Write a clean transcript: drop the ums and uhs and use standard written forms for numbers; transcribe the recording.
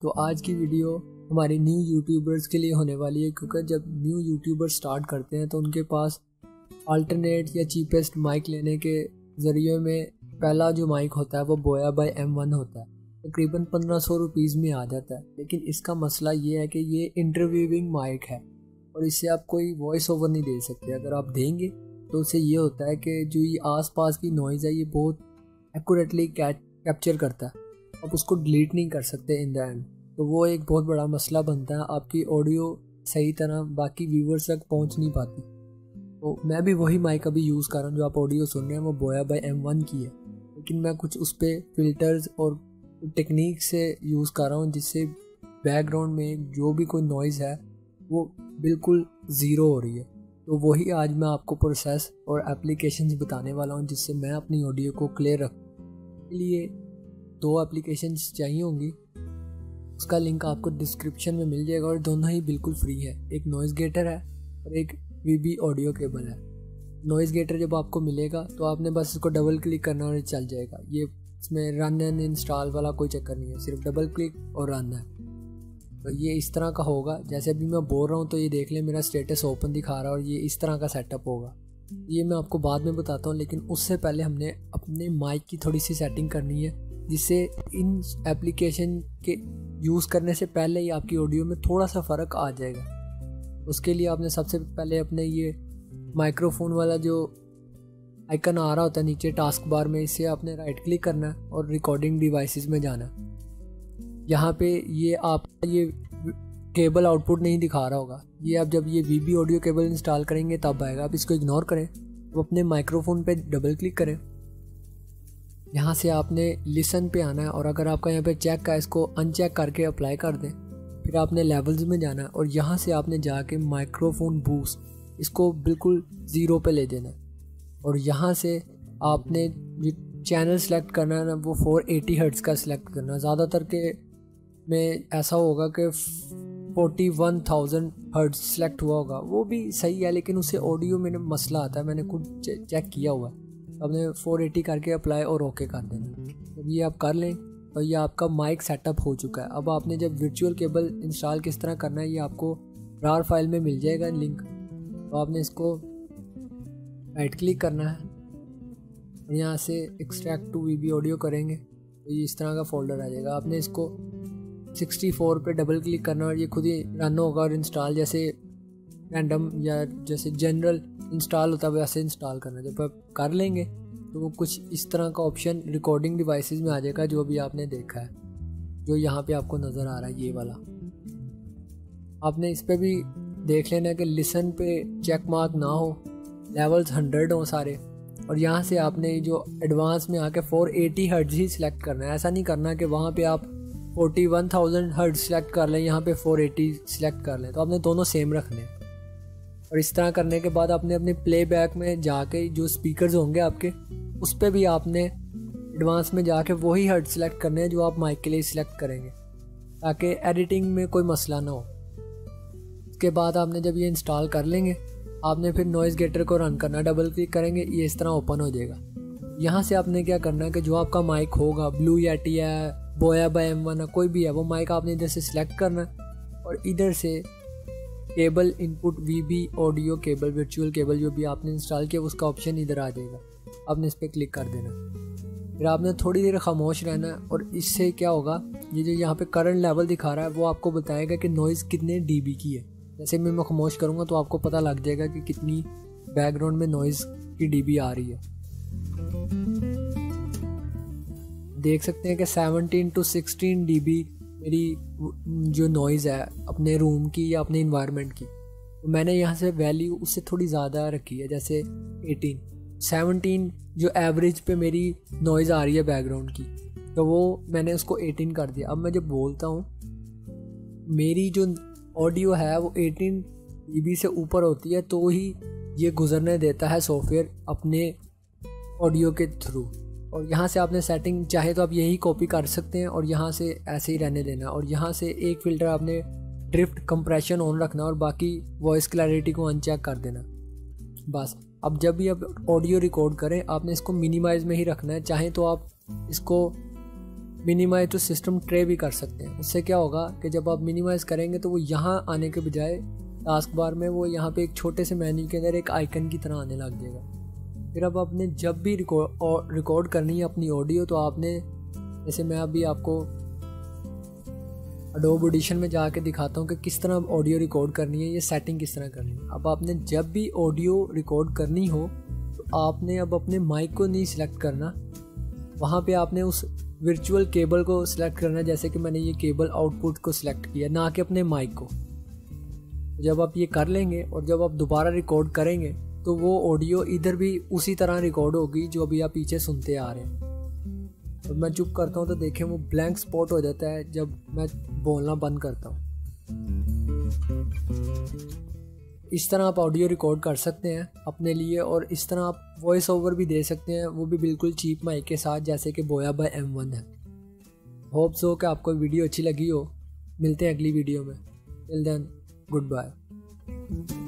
तो आज की वीडियो हमारे न्यू यूट्यूबर्स के लिए होने वाली है, क्योंकि जब न्यू यूट्यूबर्स स्टार्ट करते हैं तो उनके पास अल्टरनेट या चीपेस्ट माइक लेने के ज़रिए में पहला जो माइक होता है वो बोया बाय M1 होता है। तकरीबन 1500 रुपीज़ में आ जाता है। लेकिन इसका मसला ये है कि ये इंटरव्यूइंग माइक है और इससे आप कोई वॉइस ओवर नहीं दे सकते। अगर आप देंगे तो उससे ये होता है कि जो ये आसपास की नॉइज़ है ये बहुत एक्यूरेटली कैप्चर करता है, आप उसको डिलीट नहीं कर सकते इन द एंड। तो वो एक बहुत बड़ा मसला बनता है, आपकी ऑडियो सही तरह बाकी व्यूवर्स तक पहुंच नहीं पाती। तो मैं भी वही माइक अभी यूज़ कर रहा हूँ जो आप ऑडियो सुन रहे हैं, वो बोया बाय M1 की है। लेकिन मैं कुछ उस पर फिल्टर्स और टेक्निक से यूज़ कर रहा हूँ जिससे बैकग्राउंड में जो भी कोई नॉइज़ है वो बिल्कुल ज़ीरो हो रही है। तो वही आज मैं आपको प्रोसेस और एप्लीकेशंस बताने वाला हूँ जिससे मैं अपनी ऑडियो को क्लियर रखूँ। के लिए 2 एप्लीकेशंस चाहिए होंगी, उसका लिंक आपको डिस्क्रिप्शन में मिल जाएगा और दोनों ही बिल्कुल फ्री है। एक नॉइज़ गेटर है और एक VB ऑडियो केबल है। नॉइज़ गेटर जब आपको मिलेगा तो आपने बस इसको डबल क्लिक करना और चल जाएगा। ये इसमें रन एंड इंस्टॉल वाला कोई चक्कर नहीं है, सिर्फ डबल क्लिक और रन है। तो ये इस तरह का होगा, जैसे अभी मैं बोल रहा हूँ तो ये देख लें मेरा स्टेटस ओपन दिखा रहा है और ये इस तरह का सेटअप होगा। ये मैं आपको बाद में बताता हूँ, लेकिन उससे पहले हमने अपने माइक की थोड़ी सी सेटिंग करनी है जिससे इन एप्लीकेशन के यूज़ करने से पहले ही आपकी ऑडियो में थोड़ा सा फ़र्क आ जाएगा। उसके लिए आपने सबसे पहले अपने ये माइक्रोफोन वाला जो आइकन आ रहा होता है नीचे टास्क बार में, इससे आपने राइट क्लिक करना है और रिकॉर्डिंग डिवाइसेस में जाना। यहाँ पे ये आपका ये केबल आउटपुट नहीं दिखा रहा होगा, ये आप जब ये VB ऑडियो केबल इंस्टॉल करेंगे तब आएगा। आप इसको इग्नोर करें, तो अपने माइक्रोफोन पे डबल क्लिक करें। यहाँ से आपने लिसन पे आना है और अगर आपका यहाँ पे चेक का इसको अनचेक करके अप्लाई कर दें। फिर आपने लेवल्स में जाना है और यहाँ से आपने जाके माइक्रोफोन बूस्ट इसको बिल्कुल 0 पे ले देना है और यहाँ से आपने जो चैनल सेलेक्ट करना है ना वो 480 हर्ट्ज़ का सिलेक्ट करना है। ज़्यादातर के में ऐसा होगा कि 41,000 हर्ट्ज़ सेलेक्ट हुआ होगा, वो भी सही है, लेकिन उससे ऑडियो में मसला आता है। मैंने खुद चेक किया हुआ है। आपने 480 करके अप्लाई और ओके कर देना। जब ये आप कर लें तो ये आपका माइक सेटअप हो चुका है। अब आपने जब वर्चुअल केबल इंस्टॉल किस तरह करना है ये आपको RAR फाइल में मिल जाएगा लिंक। तो आपने इसको राइट क्लिक करना है और यहाँ से एक्सट्रैक्ट टू VB ऑडियो करेंगे तो ये इस तरह का फोल्डर आ जाएगा। आपने इसको 64 पे डबल क्लिक करना और ये खुद ही रन होगा और इंस्टॉल जैसे रैंडम या जैसे जनरल इंस्टॉल होता है वैसे इंस्टॉल करना। जब आप कर लेंगे तो वो कुछ इस तरह का ऑप्शन रिकॉर्डिंग डिवाइसेस में आ जाएगा जो भी आपने देखा है, जो यहाँ पे आपको नज़र आ रहा है ये वाला। आपने इस पर भी देख लेना कि लिसन पे चेक मार्क ना हो, लेवल्स 100 हो सारे, और यहाँ से आपने जो एडवांस में आके 480 हर्ट्ज़ ही सिलेक्ट करना है। ऐसा नहीं करना कि वहाँ पे आप 41,000 हर्ट्ज़ सिलेक्ट कर लें, यहाँ पे 480 सिलेक्ट कर लें। तो आपने दोनों सेम रखने हैं। और इस तरह करने के बाद आपने अपने प्लेबैक में जाके जो स्पीकर्स होंगे आपके उस पर भी आपने एडवांस में जाके वही हर्ट्ज सेलेक्ट करने हैं जो आप माइक के लिए सिलेक्ट करेंगे, ताकि एडिटिंग में कोई मसला ना हो। उसके बाद आपने जब ये इंस्टॉल कर लेंगे आपने फिर नॉइज़ गेटर को रन करना, डबल क्लिक करेंगे ये इस तरह ओपन हो जाएगा। यहाँ से आपने क्या करना है कि जो आपका माइक होगा, ब्लू यटी है, बोया बाय M1 है, कोई भी है, वो माइक आपने इधर से सिलेक्ट करना है और इधर से cable input VB audio cable virtual cable जो भी आपने इंस्टॉल किया उसका ऑप्शन इधर आ जाएगा। आपने इस पर क्लिक कर देना। फिर आपने थोड़ी देर खामोश रहना है और इससे क्या होगा, ये जो यहाँ पे करंट लेवल दिखा रहा है वो आपको बताएगा कि नॉइज़ कितने dB की है। जैसे मैं खामोश करूँगा तो आपको पता लग जाएगा कि कितनी बैकग्राउंड में नॉइज़ की dB आ रही है। देख सकते हैं कि 17 to 16 dB मेरी जो नॉइज़ है अपने रूम की या अपने इन्वायरमेंट की, तो मैंने यहाँ से वैल्यू उससे थोड़ी ज़्यादा रखी है, जैसे 17 जो एवरेज पे मेरी नॉइज़ आ रही है बैकग्राउंड की, तो वो मैंने उसको 18 कर दिया। अब मैं जब बोलता हूँ मेरी जो ऑडियो है वो 18 dB से ऊपर होती है तो ही ये गुजरने देता है सॉफ्टवेयर अपने ऑडियो के थ्रू। और यहाँ से आपने सेटिंग चाहे तो आप यही कॉपी कर सकते हैं और यहाँ से ऐसे ही रहने देना। और यहाँ से एक फ़िल्टर आपने ड्रिफ्ट कंप्रेशन ऑन रखना और बाकी वॉइस क्लैरिटी को अनचेक कर देना बस। अब जब भी आप ऑडियो रिकॉर्ड करें आपने इसको मिनिमाइज़ में ही रखना है। चाहे तो आप इसको मिनिमाइज टू सिस्टम ट्रे भी कर सकते हैं। उससे क्या होगा कि जब आप मिनिमाइज करेंगे तो वो यहाँ आने के बजाय टास्क बार में वो यहाँ पे एक छोटे से मेन्यू के अंदर एक आइकन की तरह आने लग जाएगा। फिर अब आपने जब भी रिकॉर्ड करनी है अपनी ऑडियो, तो आपने, जैसे मैं अभी आपको एडोब ऑडिशन में जाके दिखाता हूँ कि किस तरह ऑडियो रिकॉर्ड करनी है, ये सेटिंग किस तरह करनी है। अब आपने जब भी ऑडियो रिकॉर्ड करनी हो तो आपने अब अपने माइक को नहीं सिलेक्ट करना, वहाँ पे आपने उस वर्चुअल केबल को सिलेक्ट करना, जैसे कि मैंने ये केबल आउटपुट को सिलेक्ट किया, ना कि अपने माइक को। जब आप ये कर लेंगे और जब आप दोबारा रिकॉर्ड करेंगे तो वो ऑडियो इधर भी उसी तरह रिकॉर्ड होगी जो अभी आप पीछे सुनते आ रहे हैं। और मैं चुप करता हूँ तो देखें वो ब्लैंक स्पॉट हो जाता है जब मैं बोलना बंद करता हूँ। इस तरह आप ऑडियो रिकॉर्ड कर सकते हैं अपने लिए, और इस तरह आप वॉइस ओवर भी दे सकते हैं, वो भी बिल्कुल चीप माइक के साथ, जैसे कि बोया बाय M1 है। होप सो कि आपको वीडियो अच्छी लगी हो। मिलते हैं अगली वीडियो में। Till then, good bye.